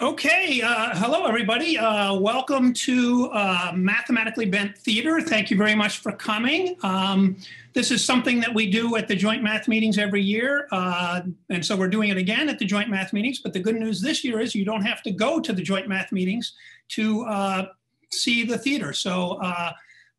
Okay, hello everybody. Welcome to Mathematically Bent Theater. Thank you very much for coming. This is something that we do at the joint math meetings every year. And so we're doing it again at the joint math meetings. But the good news this year is you don't have to go to the joint math meetings to see the theater. So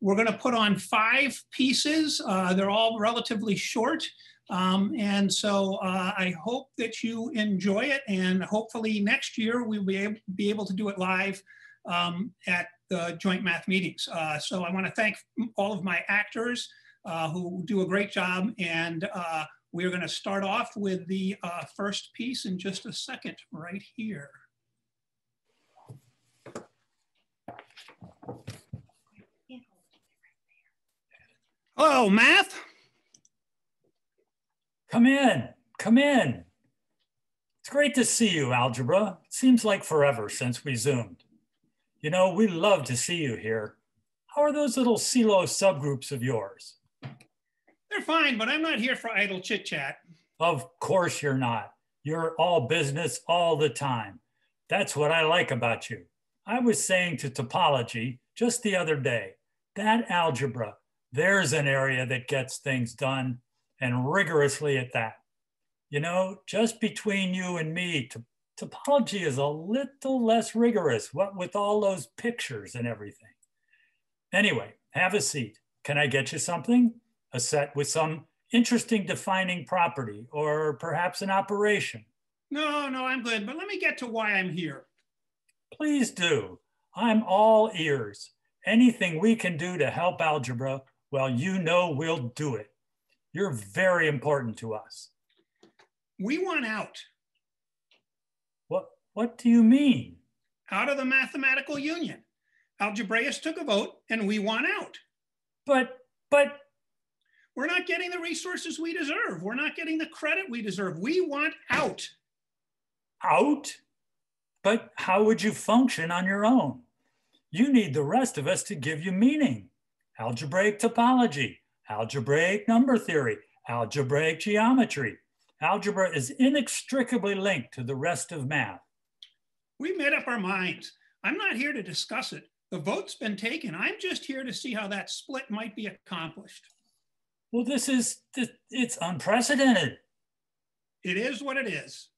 we're going to put on 5 pieces. They're all relatively short. And so I hope that you enjoy it, and hopefully next year we'll be able to do it live at the joint math meetings. So I want to thank all of my actors who do a great job, and we're going to start off with the first piece in just a second right here. Hello, math. Come in, come in. It's great to see you, Algebra. It seems like forever since we Zoomed. You know, we love to see you here. How are those little CeeLo subgroups of yours? They're fine, but I'm not here for idle chit chat. Of course you're not. You're all business all the time. That's what I like about you. I was saying to topology just the other day, that algebra, there's an area that gets things done, and rigorously at that. You know, just between you and me, topology is a little less rigorous, what with all those pictures and everything. Anyway, have a seat. Can I get you something? A set with some interesting defining property, or perhaps an operation? No, I'm good, but let me get to why I'm here. Please do. I'm all ears. Anything we can do to help algebra, well, you know we'll do it. You're very important to us. We want out. What do you mean? Out of the mathematical union. Algebraists took a vote and we want out. But we're not getting the resources we deserve. We're not getting the credit we deserve. We want out. Out? But how would you function on your own? You need the rest of us to give you meaning. Algebraic topology, algebraic number theory, algebraic geometry. Algebra is inextricably linked to the rest of math. We've made up our minds. I'm not here to discuss it. The vote's been taken. I'm just here to see how that split might be accomplished. Well, it's unprecedented. It is what it is.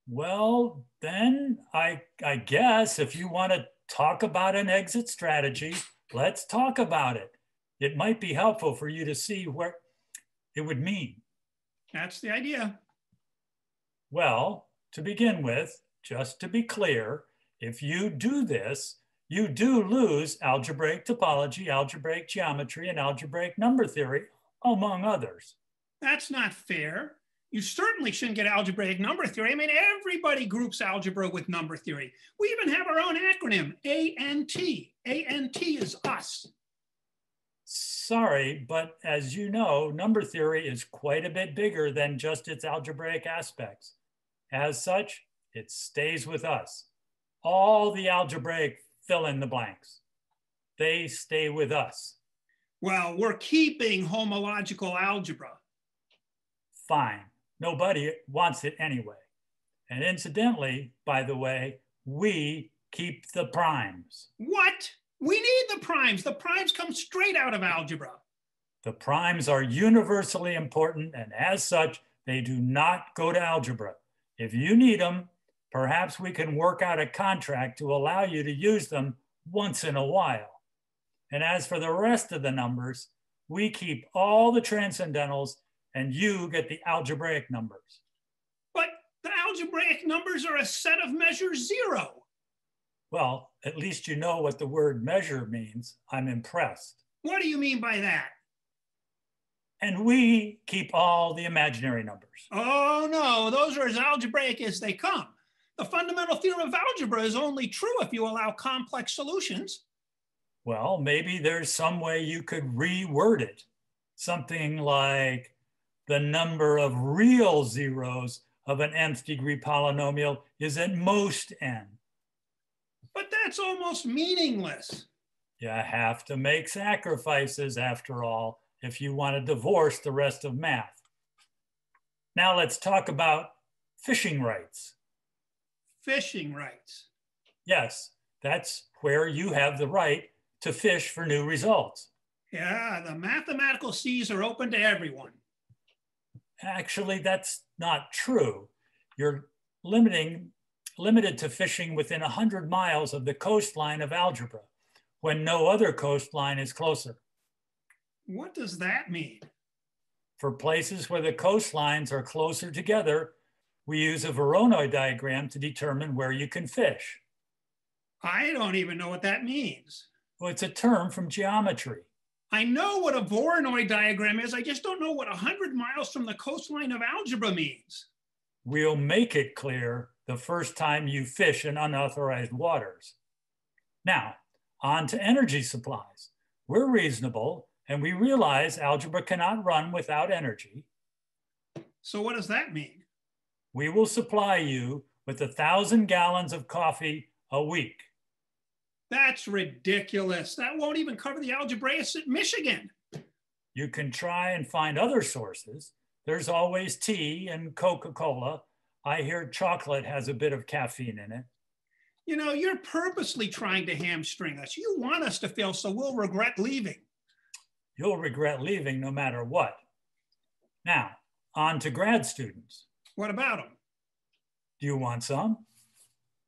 Well, then I guess if you want to talk about an exit strategy, let's talk about it. It might be helpful for you to see what it would mean. That's the idea. Well, to begin with, just to be clear, if you do this, you do lose algebraic topology, algebraic geometry, and algebraic number theory, among others. That's not fair. You certainly shouldn't get algebraic number theory. I mean, everybody groups algebra with number theory. We even have our own acronym, ANT. ANT is us. Sorry, but as you know, number theory is quite a bit bigger than just its algebraic aspects. As such, it stays with us. All the algebraic fill in the blanks. They stay with us. Well, we're keeping homological algebra. Fine. Nobody wants it anyway. And incidentally, by the way, we keep the primes. What? We need the primes. The primes come straight out of algebra. The primes are universally important, and as such, they do not go to algebra. If you need them, perhaps we can work out a contract to allow you to use them once in a while. And as for the rest of the numbers, we keep all the transcendentals and you get the algebraic numbers. But the algebraic numbers are a set of measures 0. Well, at least you know what the word measure means. I'm impressed. What do you mean by that? And we keep all the imaginary numbers. Oh no, those are as algebraic as they come. The fundamental theorem of algebra is only true if you allow complex solutions. Well, maybe there's some way you could reword it. Something like the number of real zeros of an nth degree polynomial is at most n. But that's almost meaningless. You have to make sacrifices, after all, if you want to divorce the rest of math. Now let's talk about fishing rights. Fishing rights. Yes, that's where you have the right to fish for new results. Yeah, the mathematical seas are open to everyone. Actually, that's not true. You're limited to fishing within 100 miles of the coastline of algebra when no other coastline is closer. What does that mean? For places where the coastlines are closer together, we use a Voronoi diagram to determine where you can fish. I don't even know what that means. Well, it's a term from geometry. I know what a Voronoi diagram is. I just don't know what 100 miles from the coastline of algebra means. We'll make it clear the first time you fish in unauthorized waters. Now, on to energy supplies. We're reasonable, and we realize algebra cannot run without energy. So what does that mean? We will supply you with 1,000 gallons of coffee a week. That's ridiculous. That won't even cover the Algebrexit Michigan. You can try and find other sources. There's always tea and Coca-Cola. I hear chocolate has a bit of caffeine in it. You know, you're purposely trying to hamstring us. You want us to fail, so we'll regret leaving. You'll regret leaving no matter what. Now, on to grad students. What about them? Do you want some?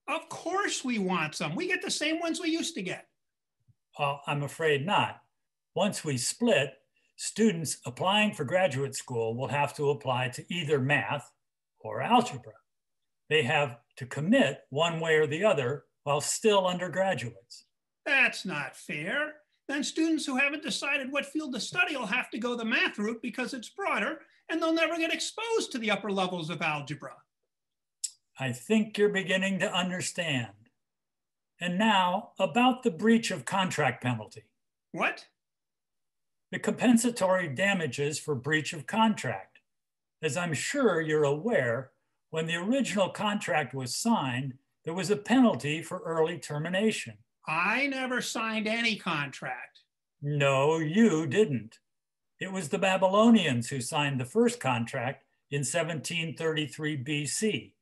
Of course we want some. We get the same ones we used to get. I'm afraid not. Once we split, students applying for graduate school will have to apply to either math or algebra. They have to commit one way or the other while still undergraduates. That's not fair. Then students who haven't decided what field to study will have to go the math route because it's broader and they'll never get exposed to the upper levels of algebra. I think you're beginning to understand. And now about the breach of contract penalty. What? The compensatory damages for breach of contract. As I'm sure you're aware, when the original contract was signed, there was a penalty for early termination. I never signed any contract. No, you didn't. It was the Babylonians who signed the first contract in 1733 BC,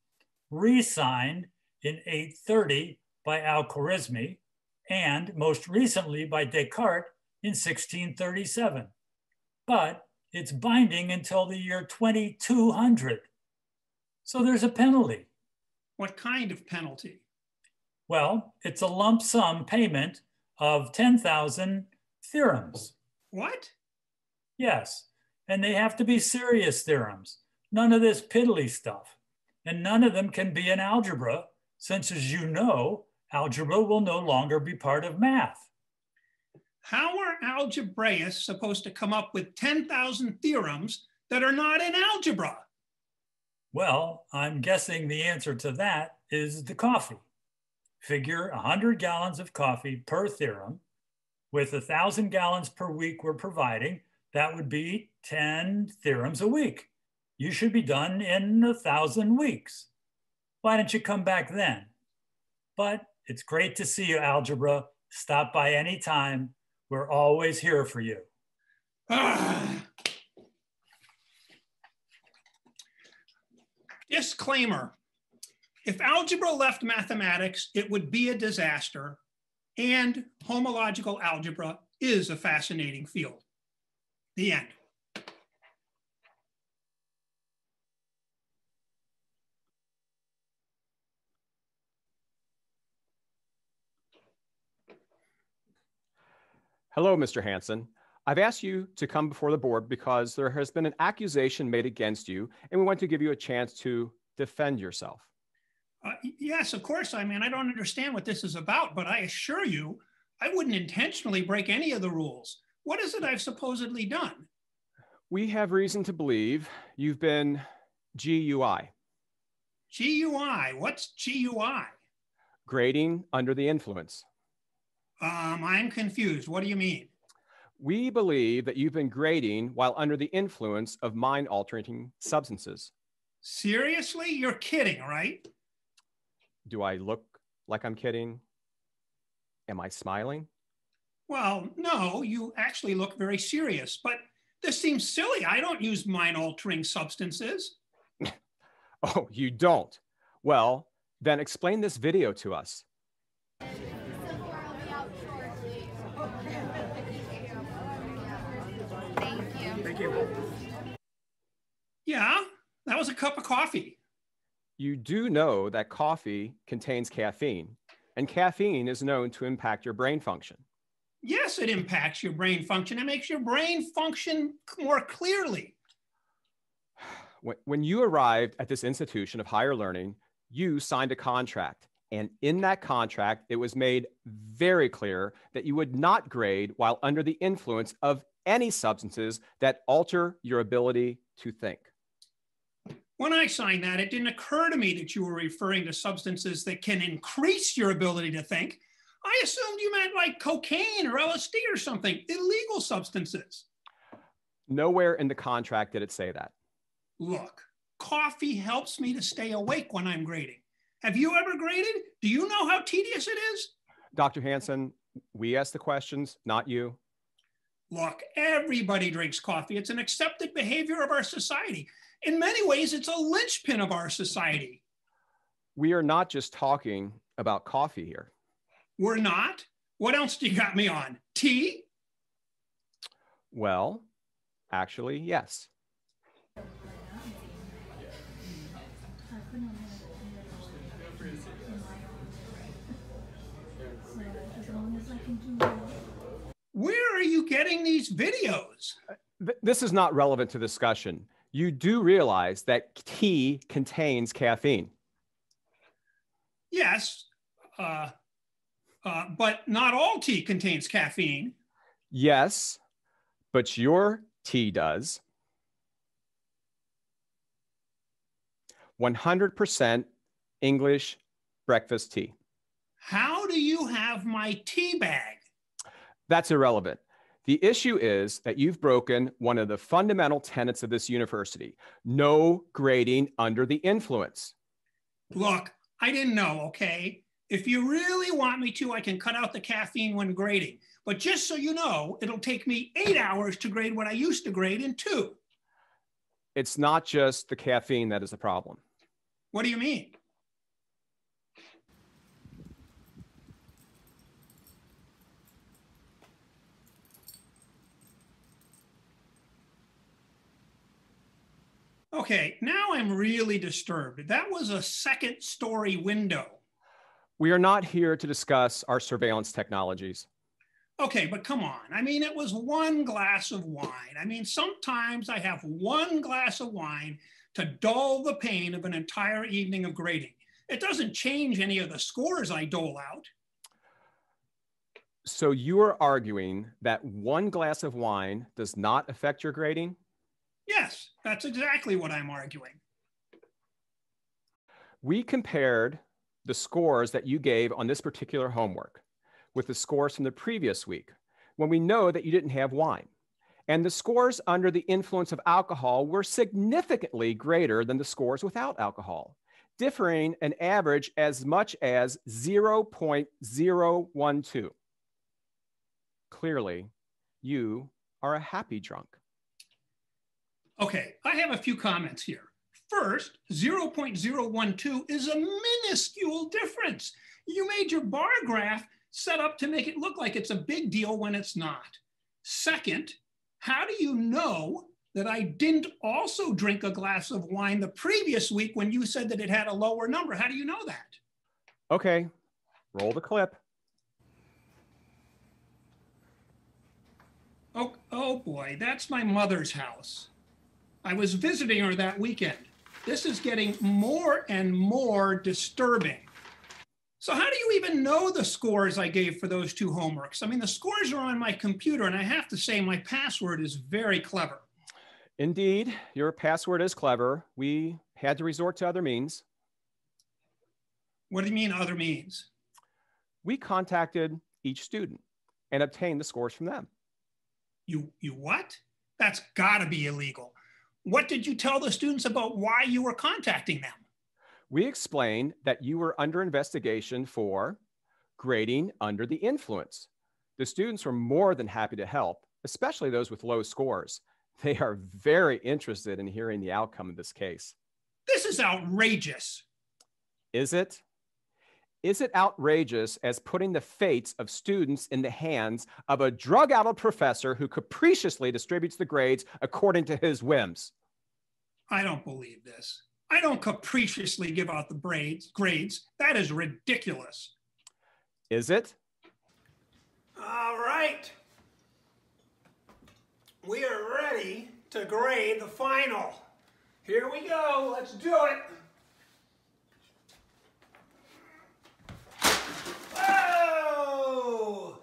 re-signed in 830 by Al-Khwarizmi, and most recently by Descartes in 1637. But it's binding until the year 2200. So there's a penalty. What kind of penalty? Well, it's a lump sum payment of 10,000 theorems. What? Yes, and they have to be serious theorems. None of this piddly stuff. And none of them can be in algebra, since, as you know, algebra will no longer be part of math. How are algebraists supposed to come up with 10,000 theorems that are not in algebra? Well, I'm guessing the answer to that is the coffee. Figure 100 gallons of coffee per theorem. With 1,000 gallons per week we're providing, that would be 10 theorems a week. You should be done in 1,000 weeks. Why don't you come back then? But it's great to see you, algebra. Stop by anytime. We're always here for you. Disclaimer. If algebra left mathematics, it would be a disaster, and homological algebra is a fascinating field. The end. Hello, Mr. Hansen. I've asked you to come before the board because there has been an accusation made against you, and we want to give you a chance to defend yourself. Yes, of course. I mean, I don't understand what this is about, but I assure you, I wouldn't intentionally break any of the rules. What is it I've supposedly done? We have reason to believe you've been GUI. GUI? What's GUI? Grading under the influence. I'm confused. What do you mean? We believe that you've been grading while under the influence of mind-altering substances. Seriously? You're kidding, right? Do I look like I'm kidding? Am I smiling? Well, no, you actually look very serious, but this seems silly. I don't use mind-altering substances. Oh, you don't? Well, Then explain this video to us. Thank you. Yeah, that was a cup of coffee. You do know that coffee contains caffeine, and caffeine is known to impact your brain function. Yes, it impacts your brain function. It makes your brain function more clearly. When you arrived at this institution of higher learning, you signed a contract. And in that contract, it was made very clear that you would not grade while under the influence of any substances that alter your ability to think. When I signed that, it didn't occur to me that you were referring to substances that can increase your ability to think. I assumed you meant like cocaine or LSD or something, illegal substances. Nowhere in the contract did it say that. Look, coffee helps me to stay awake when I'm grading. Have you ever graded? Do you know how tedious it is? Dr. Hansen, we asked the questions, not you. Look, everybody drinks coffee. It's an accepted behavior of our society. In many ways, it's a linchpin of our society. We are not just talking about coffee here. We're not? What else do you got me on? Tea? Well, actually, yes. Where are you getting these videos? This is not relevant to discussion. You do realize that tea contains caffeine. Yes, but not all tea contains caffeine. Yes, but your tea does. 100% English breakfast tea. How do you have my tea bag? That's irrelevant. The issue is that you've broken one of the fundamental tenets of this university: no grading under the influence. Look, I didn't know, okay? If you really want me to, I can cut out the caffeine when grading. But just so you know, it'll take me 8 hours to grade what I used to grade in 2. It's not just the caffeine that is the problem. What do you mean? Okay, now I'm really disturbed. That was a 2nd-story window. We are not here to discuss our surveillance technologies. Okay, but come on. I mean, it was 1 glass of wine. I mean, sometimes I have 1 glass of wine to dull the pain of an entire evening of grading. It doesn't change any of the scores I dole out. So you are arguing that 1 glass of wine does not affect your grading? Yes, that's exactly what I'm arguing. We compared the scores that you gave on this particular homework with the scores from the previous week, when we know that you didn't have wine. And the scores under the influence of alcohol were significantly greater than the scores without alcohol, differing an average as much as 0.012. Clearly, you are a happy drunk. Okay, I have a few comments here. First, 0.012 is a minuscule difference. You made your bar graph set up to make it look like it's a big deal when it's not. Second, how do you know that I didn't also drink a glass of wine the previous week when you said that it had a lower number? How do you know that? Okay, roll the clip. Oh boy, that's my mother's house. I was visiting her that weekend. This is getting more and more disturbing. So how do you even know the scores I gave for those 2 homeworks? I mean, the scores are on my computer, and I have to say my password is very clever. Indeed, your password is clever. We had to resort to other means. What do you mean other means? We contacted each student and obtained the scores from them. You what? That's gotta be illegal. What did you tell the students about why you were contacting them? We explained that you were under investigation for grading under the influence. The students were more than happy to help, especially those with low scores. They are very interested in hearing the outcome of this case. This is outrageous. Is it? Is it outrageous as putting the fates of students in the hands of a drug-addled professor who capriciously distributes the grades according to his whims? I don't believe this. I don't capriciously give out the grades. That is ridiculous. Is it? All right. We are ready to grade the final. Here we go. Let's do it. Oh!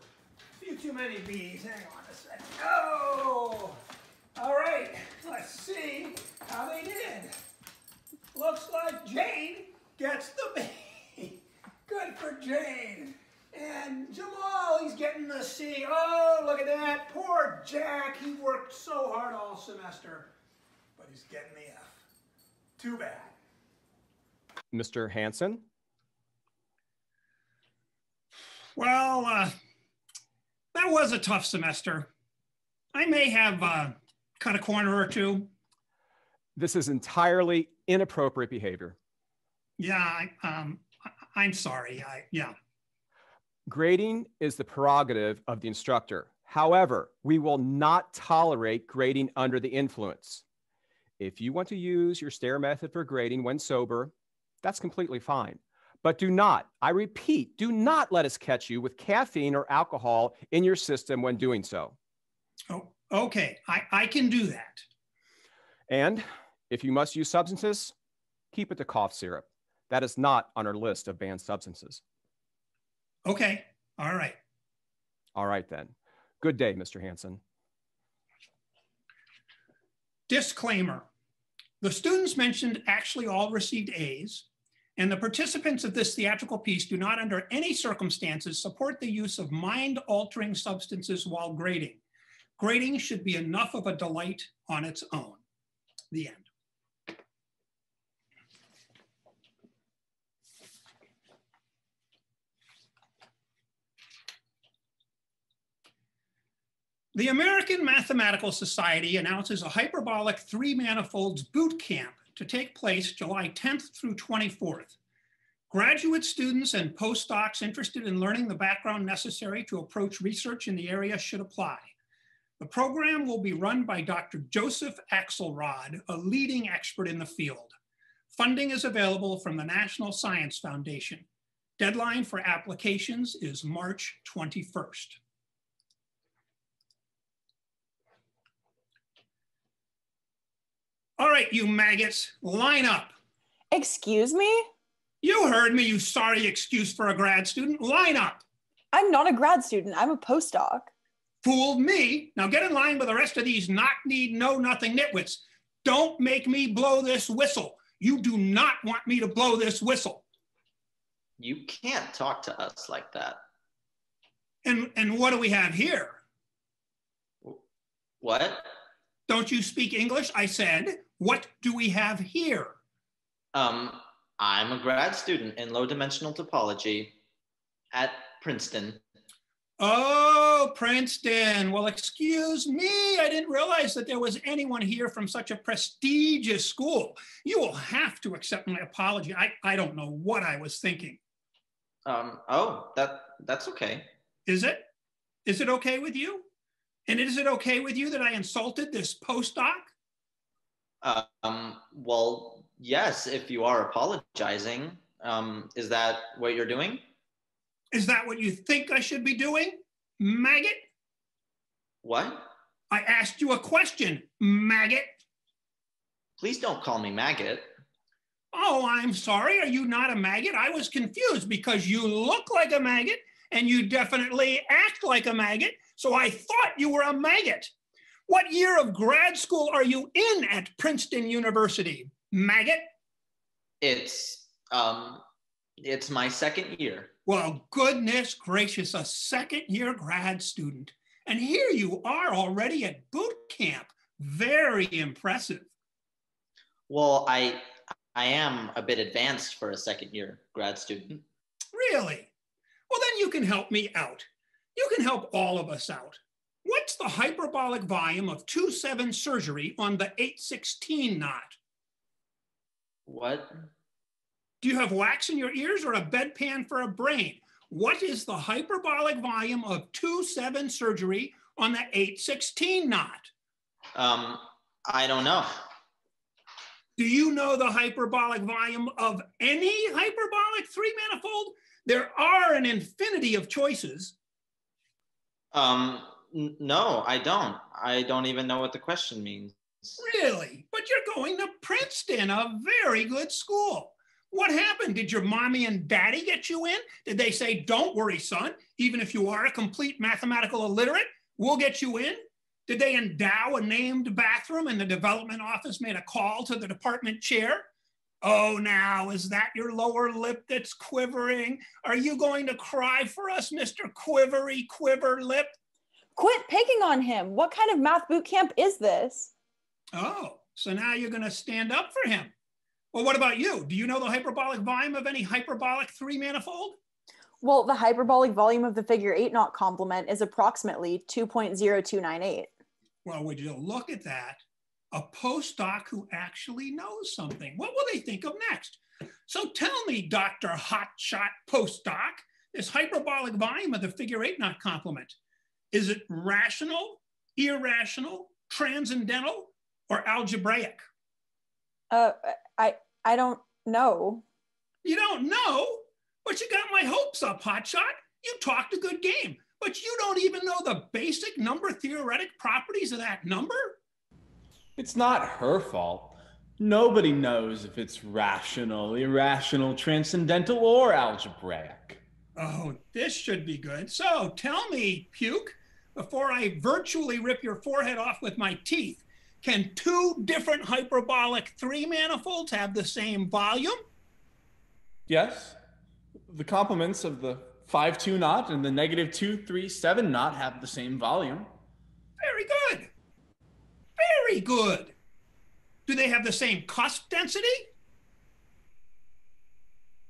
A few too many B's. Hang on a second. Oh! All right. Let's see how they did. Looks like Jane gets the B. Good for Jane. And Jamal, he's getting the C. Oh, look at that. Poor Jack. He worked so hard all semester, but he's getting the F. Too bad. Mr. Hansen? Well, that was a tough semester. I may have cut a corner or two. This is entirely inappropriate behavior. Yeah, I'm sorry. Yeah. Grading is the prerogative of the instructor. However, we will not tolerate grading under the influence. If you want to use your stare method for grading when sober, that's completely fine. But do not, I repeat, do not let us catch you with caffeine or alcohol in your system when doing so. Oh, okay, I can do that. And if you must use substances, keep it to cough syrup. That is not on our list of banned substances. Okay, all right. All right then. Good day, Mr. Hansen. Disclaimer. The students mentioned actually all received A's, and the participants of this theatrical piece do not under any circumstances support the use of mind-altering substances while grading. Grading should be enough of a delight on its own. The end. The American Mathematical Society announces a hyperbolic 3-manifolds boot camp to take place July 10th through 24th. Graduate students and postdocs interested in learning the background necessary to approach research in the area should apply. The program will be run by Dr. Joseph Axelrod, a leading expert in the field. Funding is available from the National Science Foundation. Deadline for applications is March 21st. All right, you maggots, line up. Excuse me? You heard me, you sorry excuse for a grad student. Line up. I'm not a grad student. I'm a postdoc. Fooled me. Now get in line with the rest of these knock-kneed, know-nothing nitwits. Don't make me blow this whistle. You do not want me to blow this whistle. You can't talk to us like that. And what do we have here? What? Don't you speak English? I said, what do we have here? I'm a grad student in low-dimensional topology at Princeton. Oh, Princeton. Well, excuse me. I didn't realize that there was anyone here from such a prestigious school. You will have to accept my apology. I don't know what I was thinking. Oh, that's okay. Is it? Is it okay with you? And is it okay with you that I insulted this postdoc? Well, yes, if you are apologizing. Is that what you're doing? Is that what you think I should be doing, maggot? What? I asked you a question, maggot. Please don't call me maggot. Oh, I'm sorry. Are you not a maggot? I was confused because you look like a maggot and you definitely act like a maggot. So I thought you were a maggot. What year of grad school are you in at Princeton University, maggot? It's my second year. Well, goodness gracious, a second-year grad student. And here you are already at boot camp. Very impressive. Well, I am a bit advanced for a second-year grad student. Really? Well, then you can help me out. You can help all of us out. What's the hyperbolic volume of 2/7 surgery on the 816 knot? What? Do you have wax in your ears or a bedpan for a brain? What is the hyperbolic volume of 2-7 surgery on the 8-16 knot? I don't know. Do you know the hyperbolic volume of any hyperbolic three manifold? There are an infinity of choices. No, I don't. I don't even know what the question means. Really? But you're going to Princeton, a very good school. What happened? Did your mommy and daddy get you in? Did they say, don't worry, son, even if you are a complete mathematical illiterate, we'll get you in? Did they endow a named bathroom and the development office made a call to the department chair? Oh, now, is that your lower lip that's quivering? Are you going to cry for us, Mr. Quivery Quiver Lip? Quit picking on him. What kind of math boot camp is this? Oh, so now you're going to stand up for him. Well, what about you? Do you know the hyperbolic volume of any hyperbolic three manifold? Well, the hyperbolic volume of the figure 8 knot complement is approximately 2.0298. Well, would you look at that? A postdoc who actually knows something. What will they think of next? So tell me, Dr. Hotshot Postdoc, this hyperbolic volume of the figure 8 knot complement, is it rational, irrational, transcendental, or algebraic? I don't know. You don't know? But you got my hopes up, Hotshot. You talked a good game, but you don't even know the basic number theoretic properties of that number? It's not her fault. Nobody knows if it's rational, irrational, transcendental, or algebraic. Oh, this should be good. So tell me, Puke, before I virtually rip your forehead off with my teeth, can two different hyperbolic three manifolds have the same volume? Yes, the complements of the 5-2 knot and the -2-3-7 knot have the same volume. Very good. Very good. Do they have the same cusp density?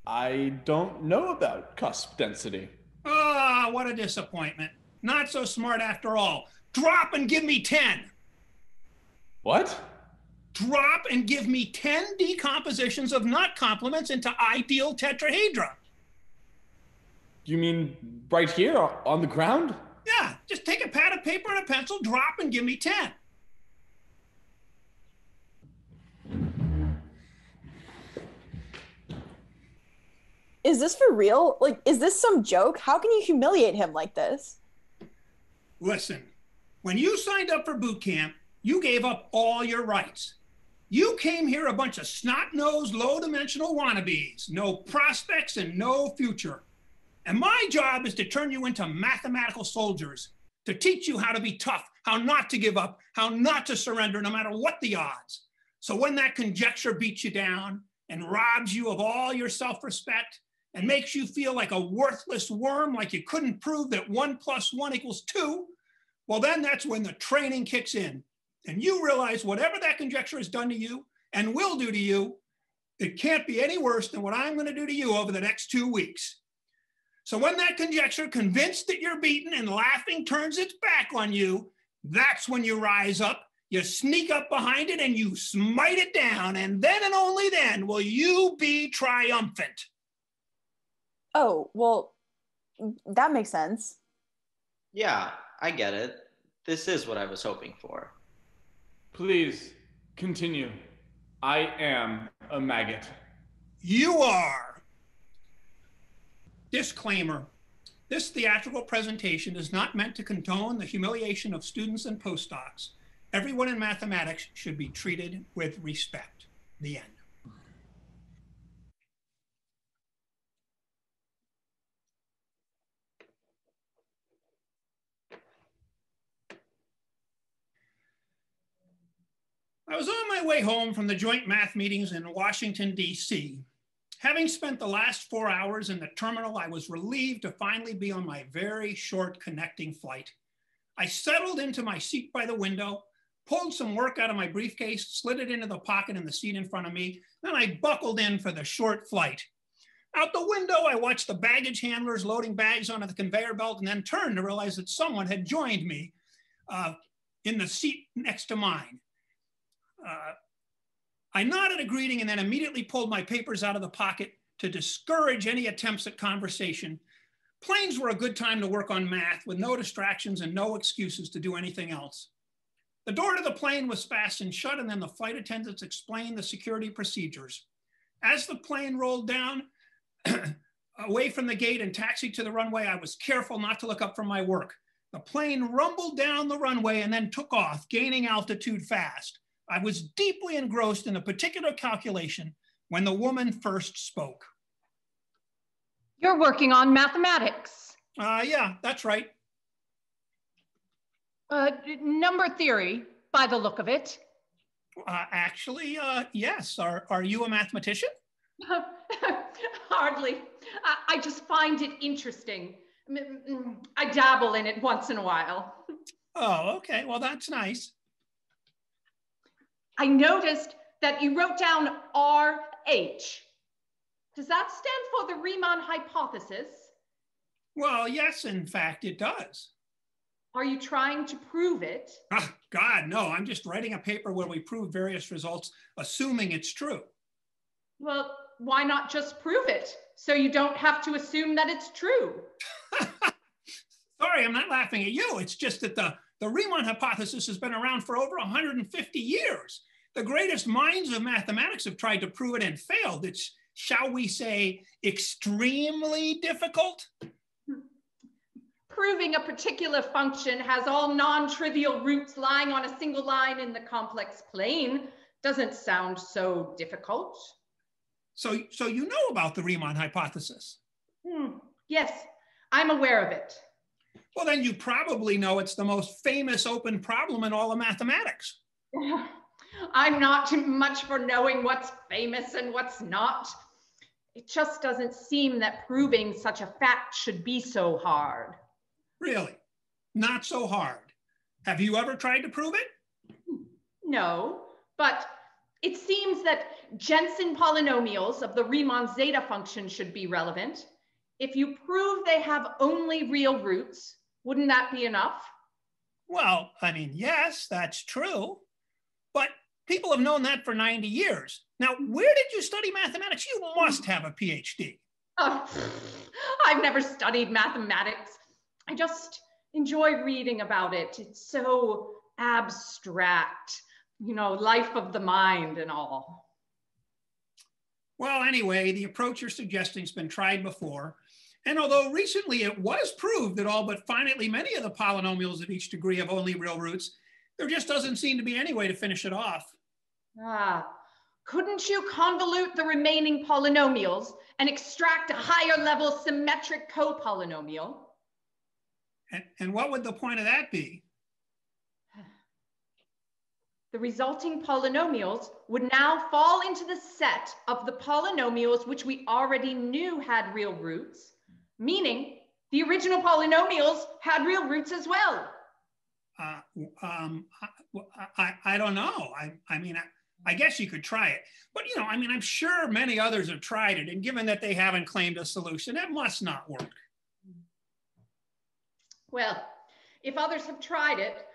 I don't know about cusp density. Ah, what a disappointment. Not so smart after all. Drop and give me 10. What? Drop and give me 10 decompositions of knot complements into ideal tetrahedra. You mean right here on the ground? Yeah, just take a pad of paper and a pencil, drop and give me 10. Is this for real? Like, is this some joke? How can you humiliate him like this? Listen, when you signed up for boot camp, you gave up all your rights. You came here a bunch of snot-nosed, low-dimensional wannabes, no prospects and no future. And my job is to turn you into mathematical soldiers, to teach you how to be tough, how not to give up, how not to surrender no matter what the odds. So when that conjecture beats you down and robs you of all your self-respect and makes you feel like a worthless worm, like you couldn't prove that 1 + 1 = 2, well, then that's when the training kicks in. And you realize whatever that conjecture has done to you and will do to you, it can't be any worse than what I'm going to do to you over the next 2 weeks. So when that conjecture, convinced that you're beaten and laughing, turns its back on you, that's when you rise up, you sneak up behind it and you smite it down. And then and only then will you be triumphant. Oh, well, that makes sense. Yeah, I get it. This is what I was hoping for. Please, continue. I am a maggot. You are. Disclaimer. This theatrical presentation is not meant to condone the humiliation of students and postdocs. Everyone in mathematics should be treated with respect. The end. I was on my way home from the joint math meetings in Washington, D.C. Having spent the last 4 hours in the terminal, I was relieved to finally be on my very short connecting flight. I settled into my seat by the window, pulled some work out of my briefcase, slid it into the pocket in the seat in front of me, then I buckled in for the short flight. Out the window, I watched the baggage handlers loading bags onto the conveyor belt and then turned to realize that someone had joined me in the seat next to mine. I nodded a greeting and then immediately pulled my papers out of the pocket to discourage any attempts at conversation. Planes were a good time to work on math with no distractions and no excuses to do anything else. The door to the plane was fastened shut, and then the flight attendants explained the security procedures. As the plane rolled down away from the gate and taxied to the runway, I was careful not to look up from my work. The plane rumbled down the runway and then took off, gaining altitude fast. I was deeply engrossed in a particular calculation when the woman first spoke. You're working on mathematics. Yeah, that's right. Number theory, by the look of it. Actually, yes. Are you a mathematician? Hardly. I just find it interesting. I dabble in it once in a while. Oh, okay. Well, that's nice. I noticed that you wrote down RH. Does that stand for the Riemann hypothesis? Well, yes, in fact, it does. Are you trying to prove it? Oh, God, no. I'm just writing a paper where we prove various results, assuming it's true. Well, why not just prove it so you don't have to assume that it's true? Sorry, I'm not laughing at you. It's just that the Riemann hypothesis has been around for over 150 years. The greatest minds of mathematics have tried to prove it and failed. It's, shall we say, extremely difficult. Proving a particular function has all non-trivial roots lying on a single line in the complex plane doesn't sound so difficult. So you know about the Riemann hypothesis? Yes, I'm aware of it. Well, then you probably know it's the most famous open problem in all of mathematics. I'm not much for knowing what's famous and what's not. It just doesn't seem that proving such a fact should be so hard. Really? Not so hard. Have you ever tried to prove it? No, but it seems that Jensen polynomials of the Riemann zeta function should be relevant. If you prove they have only real roots, wouldn't that be enough? Well, I mean, yes, that's true. But people have known that for 90 years. Now, where did you study mathematics? You must have a PhD. Oh, I've never studied mathematics. I just enjoy reading about it. It's so abstract, you know, life of the mind and all. Well, anyway, the approach you're suggesting has been tried before. And although recently it was proved that all but finitely many of the polynomials of each degree have only real roots, there just doesn't seem to be any way to finish it off. Couldn't you convolute the remaining polynomials and extract a higher level symmetric copolynomial? And what would the point of that be? The resulting polynomials would now fall into the set of the polynomials which we already knew had real roots, meaning the original polynomials had real roots as well. I don't know. I mean, I guess you could try it. But, you know, I mean, I'm sure many others have tried it. And given that they haven't claimed a solution, it must not work. Well, if others have tried it,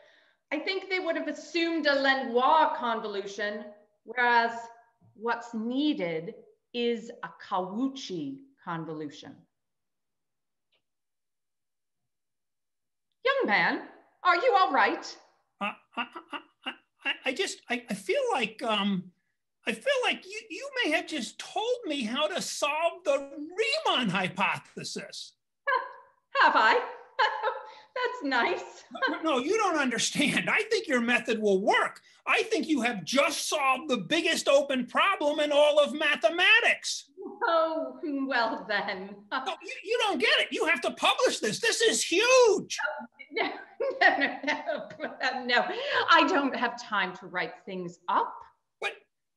I think they would have assumed a Lenoir convolution, whereas what's needed is a Kawuchi convolution. Young man, are you all right? I feel like you may have just told me how to solve the Riemann hypothesis. Have I? That's nice. No, you don't understand. I think your method will work. I think you have just solved the biggest open problem in all of mathematics. Oh, well then. No, you don't get it. You have to publish this. This is huge. No, I don't have time to write things up.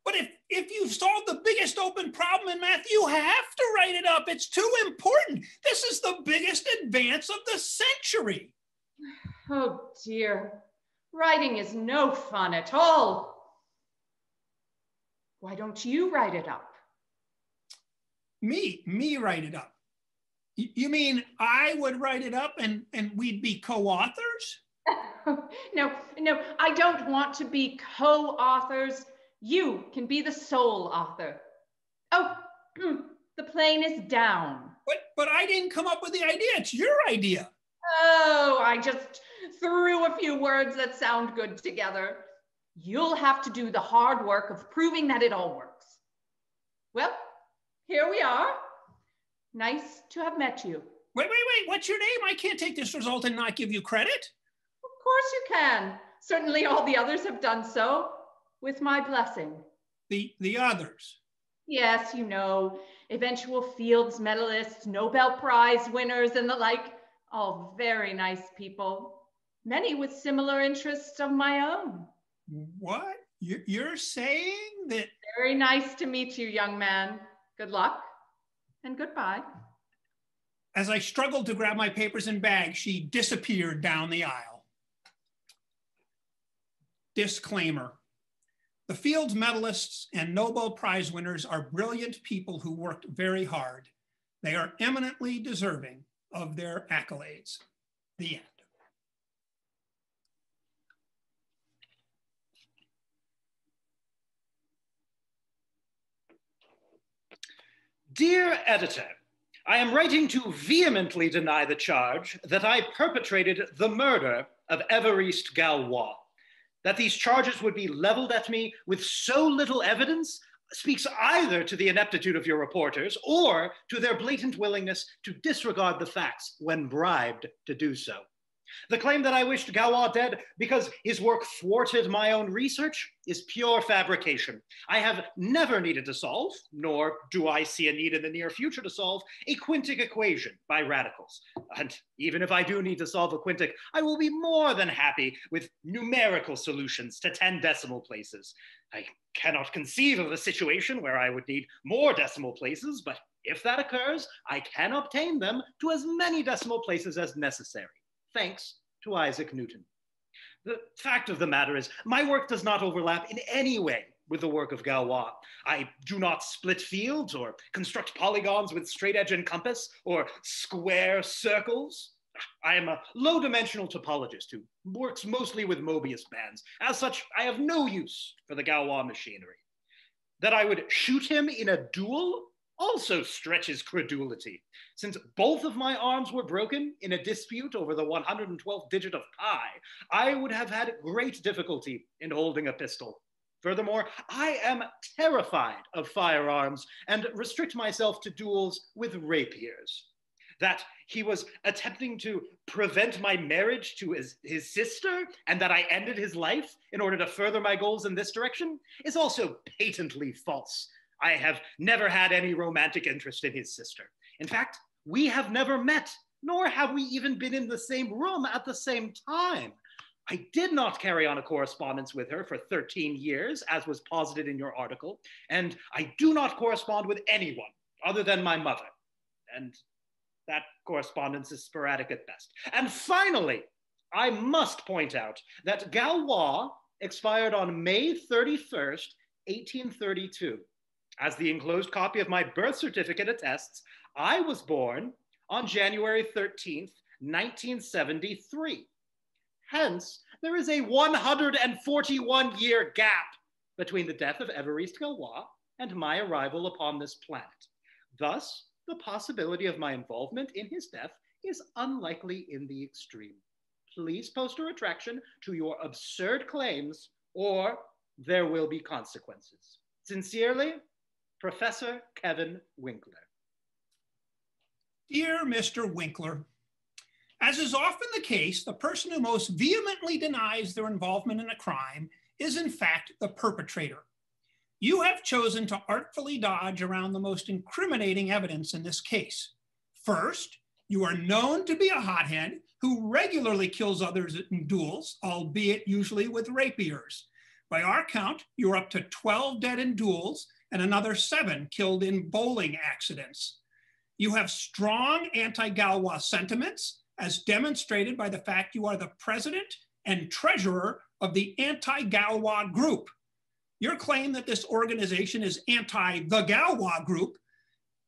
But if you've solved the biggest open problem in math, you have to write it up. It's too important. This is the biggest advance of the century. Oh dear, writing is no fun at all. Why don't you write it up? Me write it up? You mean I would write it up and we'd be co-authors? No, I don't want to be co-authors. You can be the sole author. Oh, the plane is down. But I didn't come up with the idea. It's your idea. Oh, I just threw a few words that sound good together. You'll have to do the hard work of proving that it all works. Well, here we are. Nice to have met you. Wait. What's your name? I can't take this result and not give you credit. Of course you can. Certainly all the others have done so, with my blessing. The others? Yes, you know, eventual Fields medalists, Nobel Prize winners, and the like. All very nice people. Many with similar interests of my own. What? You're saying that? Very nice to meet you, young man. Good luck and goodbye. As I struggled to grab my papers and bag, she disappeared down the aisle. Disclaimer. The Fields medalists and Nobel Prize winners are brilliant people who worked very hard. They are eminently deserving of their accolades. The end. Dear editor, I am writing to vehemently deny the charge that I perpetrated the murder of Évariste Galois. That these charges would be leveled at me with so little evidence speaks either to the ineptitude of your reporters or to their blatant willingness to disregard the facts when bribed to do so. The claim that I wished Galois dead because his work thwarted my own research is pure fabrication. I have never needed to solve, nor do I see a need in the near future to solve, a quintic equation by radicals. And even if I do need to solve a quintic, I will be more than happy with numerical solutions to 10 decimal places. I cannot conceive of a situation where I would need more decimal places, but if that occurs, I can obtain them to as many decimal places as necessary. Thanks to Isaac Newton. The fact of the matter is, my work does not overlap in any way with the work of Galois. I do not split fields or construct polygons with straight edge and compass or square circles. I am a low-dimensional topologist who works mostly with Mobius bands. As such, I have no use for the Galois machinery. That I would shoot him in a duel also stretches credulity, since both of my arms were broken in a dispute over the 112th digit of pi. I would have had great difficulty in holding a pistol. Furthermore, I am terrified of firearms and restrict myself to duels with rapiers. That he was attempting to prevent my marriage to his sister and that I ended his life in order to further my goals in this direction is also patently false. I have never had any romantic interest in his sister. In fact, we have never met, nor have we even been in the same room at the same time. I did not carry on a correspondence with her for 13 years, as was posited in your article, and I do not correspond with anyone other than my mother. And that correspondence is sporadic at best. And finally, I must point out that Galois expired on May 31st, 1832. As the enclosed copy of my birth certificate attests, I was born on January 13th, 1973. Hence, there is a 141-year gap between the death of Évariste Galois and my arrival upon this planet. Thus, the possibility of my involvement in his death is unlikely in the extreme. Please post a retraction to your absurd claims, or there will be consequences. Sincerely, Professor Kevin Winkler. Dear Mr. Winkler, as is often the case, the person who most vehemently denies their involvement in a crime is in fact the perpetrator. You have chosen to artfully dodge around the most incriminating evidence in this case. First, you are known to be a hothead who regularly kills others in duels, albeit usually with rapiers. By our count, you're up to 12 dead in duels and another 7 killed in bowling accidents. You have strong anti-Galois sentiments, as demonstrated by the fact you are the president and treasurer of the anti-Galois group. Your claim that this organization is anti-the Galois group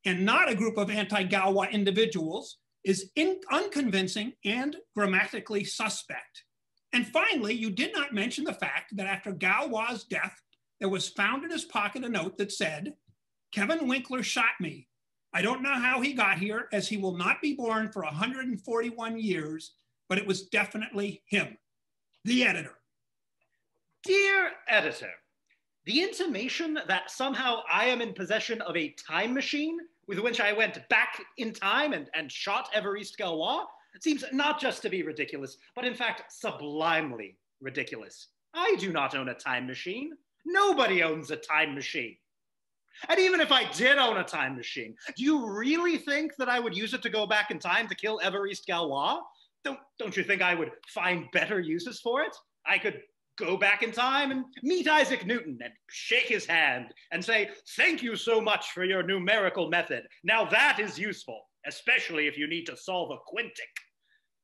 and not a group of anti-Galois individuals is unconvincing and grammatically suspect. And finally, you did not mention the fact that after Galois' death, there was found in his pocket a note that said, "Kevin Winkler shot me. I don't know how he got here, as he will not be born for 141 years, but it was definitely him." The editor. Dear editor, the intimation that somehow I am in possession of a time machine with which I went back in time and shot Évariste Galois seems not just to be ridiculous, but in fact sublimely ridiculous. I do not own a time machine. Nobody owns a time machine. And even if I did own a time machine, do you really think that I would use it to go back in time to kill Évariste Galois? Don't you think I would find better uses for it? I could go back in time and meet Isaac Newton and shake his hand and say, "Thank you so much for your numerical method. Now that is useful, especially if you need to solve a quintic."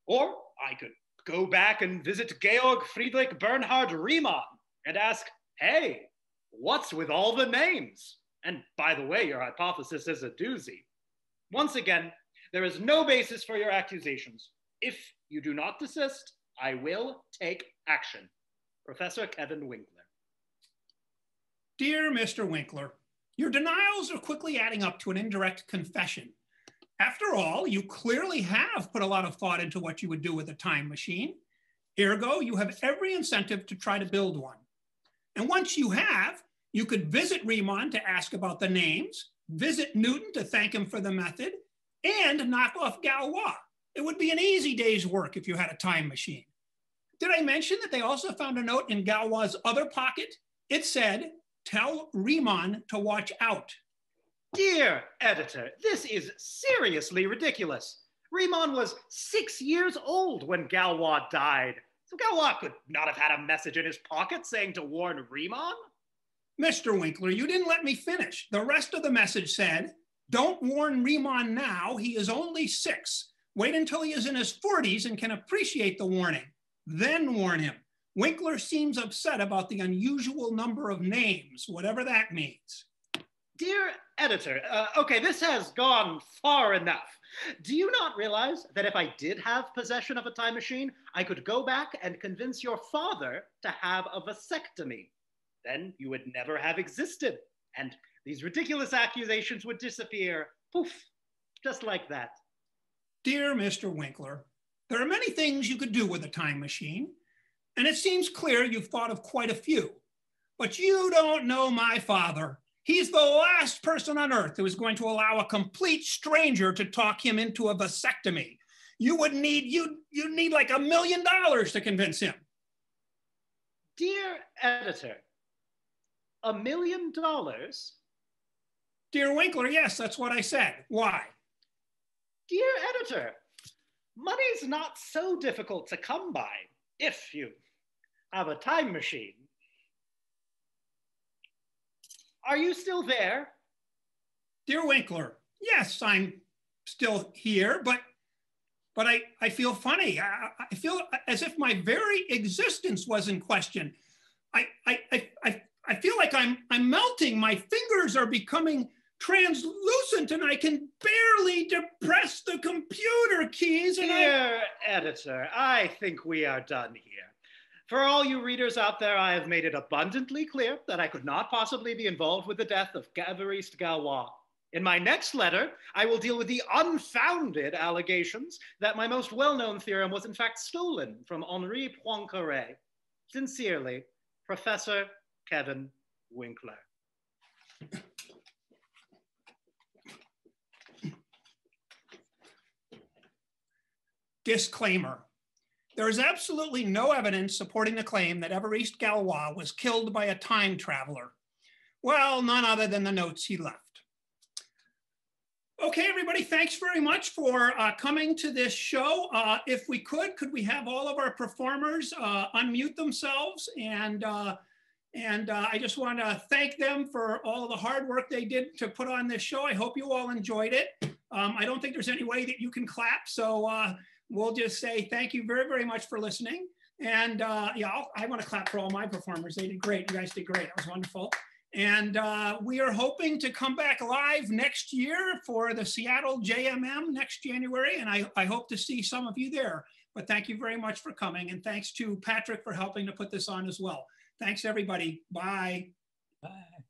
Or I could go back and visit Georg Friedrich Bernhard Riemann and ask, "Hey, what's with all the names? And by the way, your hypothesis is a doozy." Once again, there is no basis for your accusations. If you do not desist, I will take action. Professor Kevin Winkler. Dear Mr. Winkler, your denials are quickly adding up to an indirect confession. After all, you clearly have put a lot of thought into what you would do with a time machine. Ergo, you have every incentive to try to build one. And once you have, you could visit Riemann to ask about the names, visit Newton to thank him for the method, and knock off Galois. It would be an easy day's work if you had a time machine. Did I mention that they also found a note in Galois' other pocket? It said, "Tell Riemann to watch out." Dear editor, this is seriously ridiculous. Riemann was 6 years old when Galois died. So Galois could not have had a message in his pocket saying to warn Riemann. Mr. Winkler, you didn't let me finish. The rest of the message said, "Don't warn Riemann now, he is only 6. Wait until he is in his 40s and can appreciate the warning. Then warn him." Winkler seems upset about the unusual number of names, whatever that means. Dear editor, okay, this has gone far enough. Do you not realize that if I did have possession of a time machine, I could go back and convince your father to have a vasectomy? Then you would never have existed, and these ridiculous accusations would disappear, poof, just like that. Dear Mr. Winkler, there are many things you could do with a time machine, and it seems clear you've thought of quite a few. But you don't know my father. He's the last person on earth who is going to allow a complete stranger to talk him into a vasectomy. You would need, you'd need like $1 million to convince him. Dear editor, $1 million? Dear Winkler, yes, that's what I said. Why? Dear editor, money's not so difficult to come by if you have a time machine. Are you still there? Dear Winkler, yes, I'm still here, but I feel funny. I feel as if my very existence was in question. I feel like I'm melting. My fingers are becoming translucent and I can barely depress the computer keys. And Dear editor, I think we are done here. For all you readers out there, I have made it abundantly clear that I could not possibly be involved with the death of Évariste Galois. In my next letter, I will deal with the unfounded allegations that my most well-known theorem was in fact stolen from Henri Poincaré. Sincerely, Professor Kevin Winkler. Disclaimer. There is absolutely no evidence supporting the claim that Évariste Galois was killed by a time traveler. Well, none other than the notes he left. Okay, everybody, thanks very much for coming to this show. If we could we have all of our performers unmute themselves? And I just want to thank them for all the hard work they did to put on this show. I hope you all enjoyed it. I don't think there's any way that you can clap, so we'll just say thank you very, very much for listening. And yeah, I want to clap for all my performers. They did great. You guys did great. That was wonderful. And we are hoping to come back live next year for the Seattle JMM next January. And I hope to see some of you there. But thank you very much for coming. And thanks to Patrick for helping to put this on as well. Thanks, everybody. Bye. Bye.